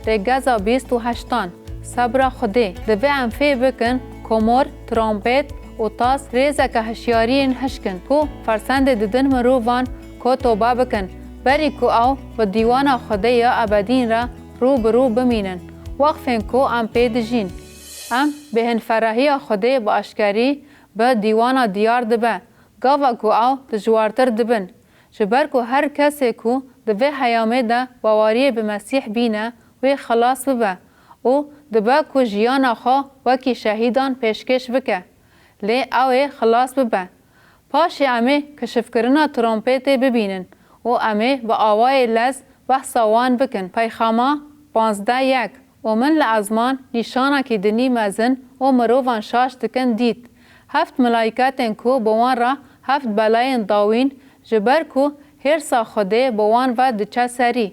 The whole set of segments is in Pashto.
رگزا 28 صبر خودی دوی ام فی بکن کمر ترامپت و تاس ریزه که هشیارین هشکن کو فرسند دیدن مروفان کو توبه بکن بری کو او و دیوان خودی یا ابدین را رو برو بمینن وقفن کو ام پیدجین ام بهن فرحی خودی با اشکری به دیوان دیار دبه گاوا کو او دجوارتر دبن جبر کو هر کسی کو دوی حیامه ده باوری به مسیح بینه و خلاص ببه او دبه کو جیان خوا وکی شهیدان پیشکش بکه لی اوه خلاص ببه پاش امه کشف کرنا ترامپت ببینن و امه با آوای لز بحثاوان بکن پیخاما 15:1 و من لعظمان نشانه که دنی مزن و مروفان شاش دکن دید 7 ملائکتن کو بوان را 7 بلاین داوین جبر کو هرسا خوده بوان و دچه سری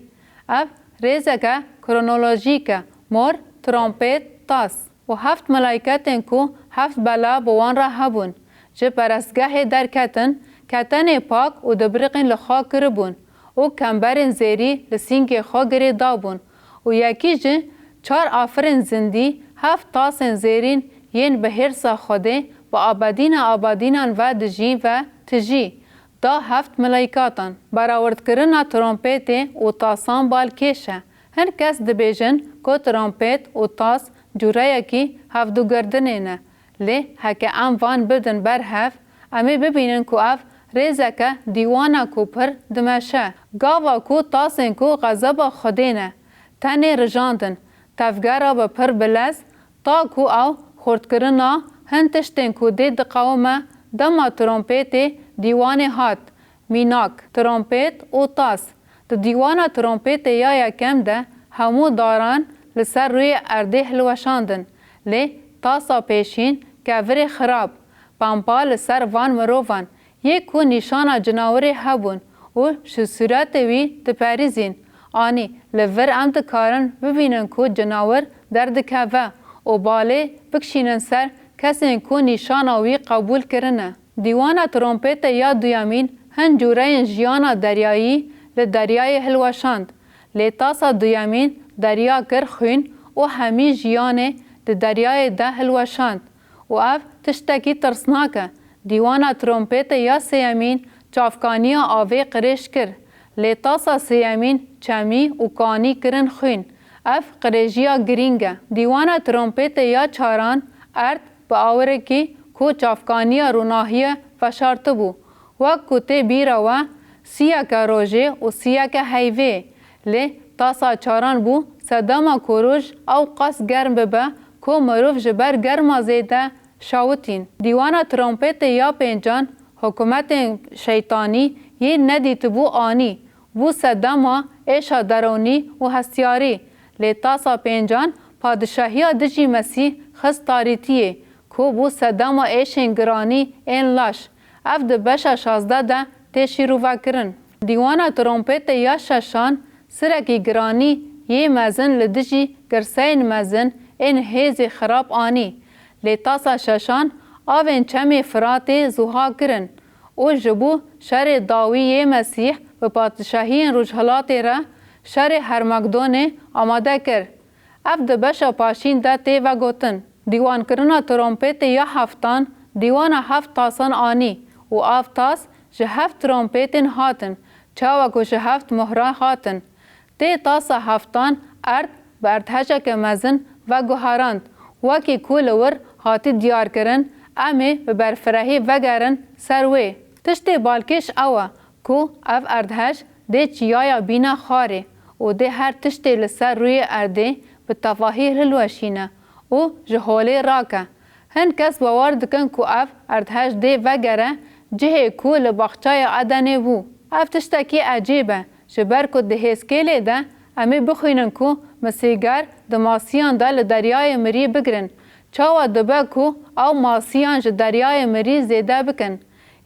اب ریزه که کرونولوژیکه مور ترامپت تاس و 7 ملائکتن کو 7 بلا بوان را هبون جه پرستگاه در کتن پاک و دبرقین لخوا کربون و کمبرین زیری لسینگ خوا گری دابون و یکی جه 4 آفرین زندی 7 تاسن زیرین ین به هرسا خوده با آبادینان و دجی و تجی دا 7 ملائکاتان براورد کرنا ترامپت و تاسان بالکیشه هر کس دبیجن که ترامپت و تاس جوره کی هفدو گردنه نه لی هکه ام وان بدن بر هف امی ببینن که اف ریزه که دیوانا کو پر دمشه گاوا کو تاسن کو غضب خودینه تنه رجاندن تفگره با پر بلز تا کو او خورد کرنا هنتشتن کو دید قومه دما ترامپت دیوان هات میناک ترامپت و تاس د دیوان ترامپت یا یکم ده همو داران لسر روی ارده هلوشاندن لی تاسا پیشین کفر خراب پامپا لسر وان مروفان یک کو نشان جناوری هبون و شو صورت وی تپریزین آنی لور ام دکارن ببینن کو جناور درد کفه و باله بکشینن سر کسی کو نشان وی قبول کرنه دیوان ترامپت یا دویامین هن جوره جیانا دریایی لدریای هلوشاند لی تاسا دویامین دریا کر خوین و همی جیانه دریای ده هلوشاند و اف تشتکی ترسناکه دیوان ترامپت یا سیامین چافکانی آوه قریش کر لی تاسا سیامین چمی و کانی کرن خوین اف قریجیا گرینگه دیوان ترامپت یا چاران ارد با آوره کی کو چافکانی روناهی فشارته بو و کته بیرا و سیا که روژه و سیا که حیوه لی تاسا چاران بو صدام کوروش او قاس گرم ببه کو مروف جبر گرما زیده شاوتین دیوان ترامپت یا پنجان حکومت شیطانی یه ندیت بو آنی بو صدام ایشا درونی و هستیاری لی تاسا پنجان پادشاهی دجی مسیح خستاریتیه کو بو صدام ایشن گرانی این لاش اف ده بشا 16 ده تشی رو وکرن دیوان ترامپت یا ششان سرکی گرانی یه مزن لدجی گرسین مزن این هیز خراب آنی لی تاسا ششان آوین چمی فرات زوها کرن او جبو شر داوی مسیح و پادشاهی رجحلات را شر هرمگدون آماده کر اف ده بشا پاشین ده تی و گوتن دیوان کرنا ترامپت یا هفتان دیوان 7 تاسان آنی و آف تاس جه 7 ترامپتین هاتن چاوکو جه 7 مهران هاتن تی تاسا هفتان ارد بردهجک مزن و گوهراند وکی کولور هاتی دیار کرن امی برفرهی وگرن سروی تشتی بالکش اوه کو اف اردهج دی چیایا بینا خاره و دی هر تشتی لسر روی ارده به تفاهی هلوشینه و جهولی راکه هن کس باور دکن کو اف اردهج دی وگره جه کو لباخچای عدنه بو اف تشتکی عجیبه جبر کو ده هسکیلی ده امی بخوینن کو مسیگر ده ماسیان ده لدریای مری بگرن چاوا دبه کو او ماسیان جه دریای مری زیده بکن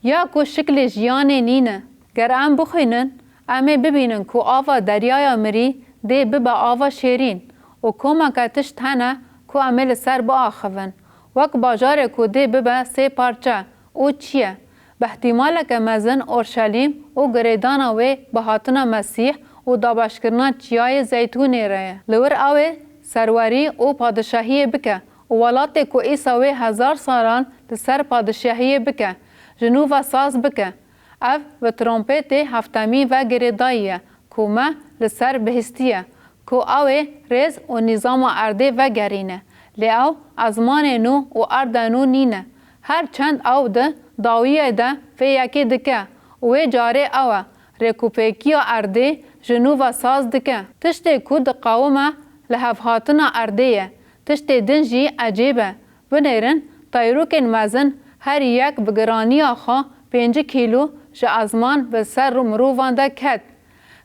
یا کو شکل جیانه نینه گر ام بخوینن امی ببینن کو آوا دریای مری ده ببا آوا شیرین و کوما کتش تنه کو امی لسر با آخون وک باجار کو ده ببا 3 پارچه او چیه؟ به احتمال که مزن اورشلیم و گریدان و بهاتنا مسیح و دابشکرنا چیای زیتونی رایه. لور اوه سروری و پادشاهی بکه و ولات کو ایساوی 1000 سالان لسر پادشاهی بکه. جنوب ساز بکه. اف و ترومپت هفتمی و گریداییه کو ما لسر بهستیه کو اوه ریز و نظام ارده و گرینه. لی او ازمان نو و ارده نو نینه. هر چند او ده داویه ده فیاکی دکه و جاره اوه ریکوپیکیا ارده جنوب ساز دکه. تشتی کو دقاومه لحفهاتنا ارده تشتی دنجی عجیبه. بنیرن تایروکن مزن هر یک بگرانی آخوا 5 کیلو جه ازمان به سر رو مروفان ده کد.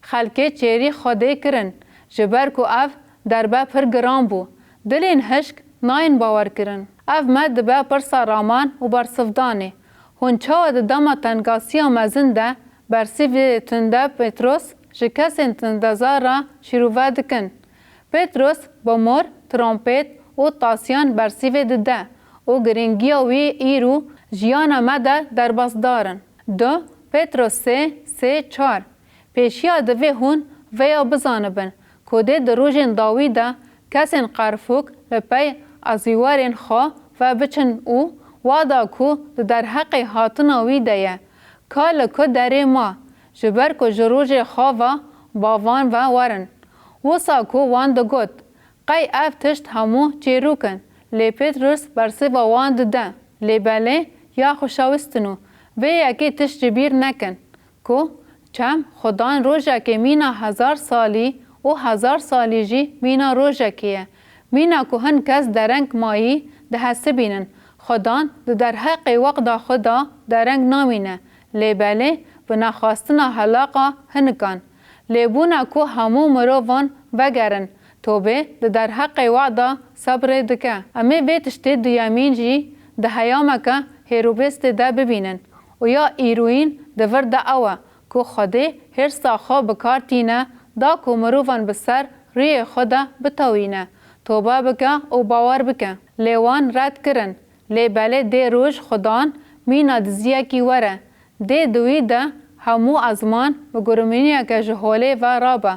خلکه چیری خوده کرن. جبر کو اف دربه پر گران بو. دلین هشک ناین باور کرن. اف مد به پر سارامان و برصفدانه. هنچاو ده دما تنگاسی آمزن ده برسیف تنده پتروس جکسین تندزار را شروع دکن. پتروس با مور ترومپت و تاسیان برسیف ده و گرینگی وی ایرو جیانا مده در باز دارن. 2 پتروس 3:4 پیشیا دوی هون ویا بزانبن کده دروژن داوی ده کسین قرفوک لپی ازیوارین خواه و بچن او وادا کو در حق هاتناوی ده کال که داره ما جبر که جروژ خواه و باوان و ورن وسا کو وان ده گوت قی اف تشت همو چیرو کن لی پتروس برسی و وان ده لی بله یا خوشاوستنو و یکی تشت جبیر نکن کو چم خدان روژه که مینا 1000 سالی و 1000 سالی جی مینا روژه کیه مینا که هن کس درنگ مایی ده هسته بینن خدان در حق وقت خدا درنگ نامینه لی بله بناخواستنا حلاقا هنکان لی بونا که همو مروفان وگرن توبه در حق وعدا صبر دکه امی بیتشتی دیامین جی ده هیامکه هیروبست ده ببینن و یا ایروین ده ورد اوه که خوده هر ساخا بکارتینه دا که مروفان بسر روی خدا بتاوینه توبه بکه و باور بکه لیوان رد کرن لی بله ده روش خدان مینا دزیه کی وره ده دوی ده همو ازمان بگرمینیه که جهوله و رابه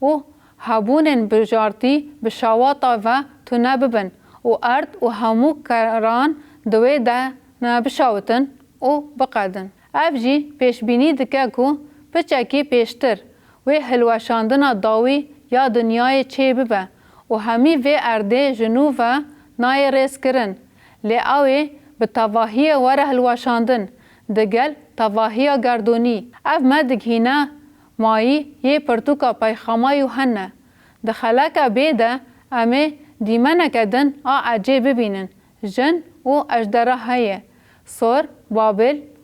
و هبونن بجارتی بشاواتا و تونه ببن و ارد و همو کران دوی ده نبشاوتن و بقادن اف جی پیشبینی دکه که بچکی پیشتر و هلوشاندن داوی یا دنیای چه ببه و همی و ارده جنو و نای ریس کرن لی اوی به تواهی وره هلوشاندن دگل تواهی گردونی اف مدگهینه مایی یه پرتوکا پیخامای یوحنا دخلکه بیده امه دیمنه کدن عجیب ببینن جن و اجدره هایه سور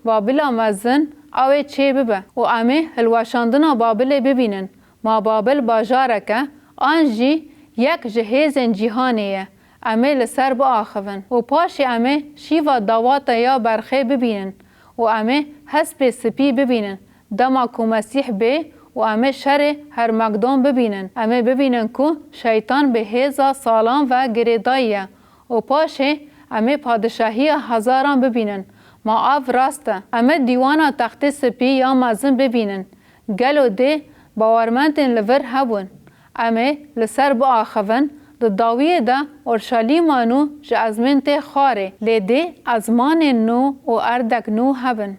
بابل آمزن اوه چه ببه و امه هلوشاندن بابل ببینن ما بابل باجاره که آنجی یک جهیزن جیهانیه امه لسر با آخون و پاشی امه شیوا دواتا یا برخه ببینن و امه حسب سپی ببینن دما کو مسیح به و امه شر هر مقدام ببینن امه ببینن که شیطان به هزا سالان و گریداییه و پاشه امه پادشاهی 1000 ببینن ما آف راسته امه دیوانا تخت سپی یا مازن ببینن گلو ده باورمندن لور هبون امه لسر با آخون ده داویه ده اورشالیمانو جه ازمنت خاره لیده ازمان نو و اردک نو هبن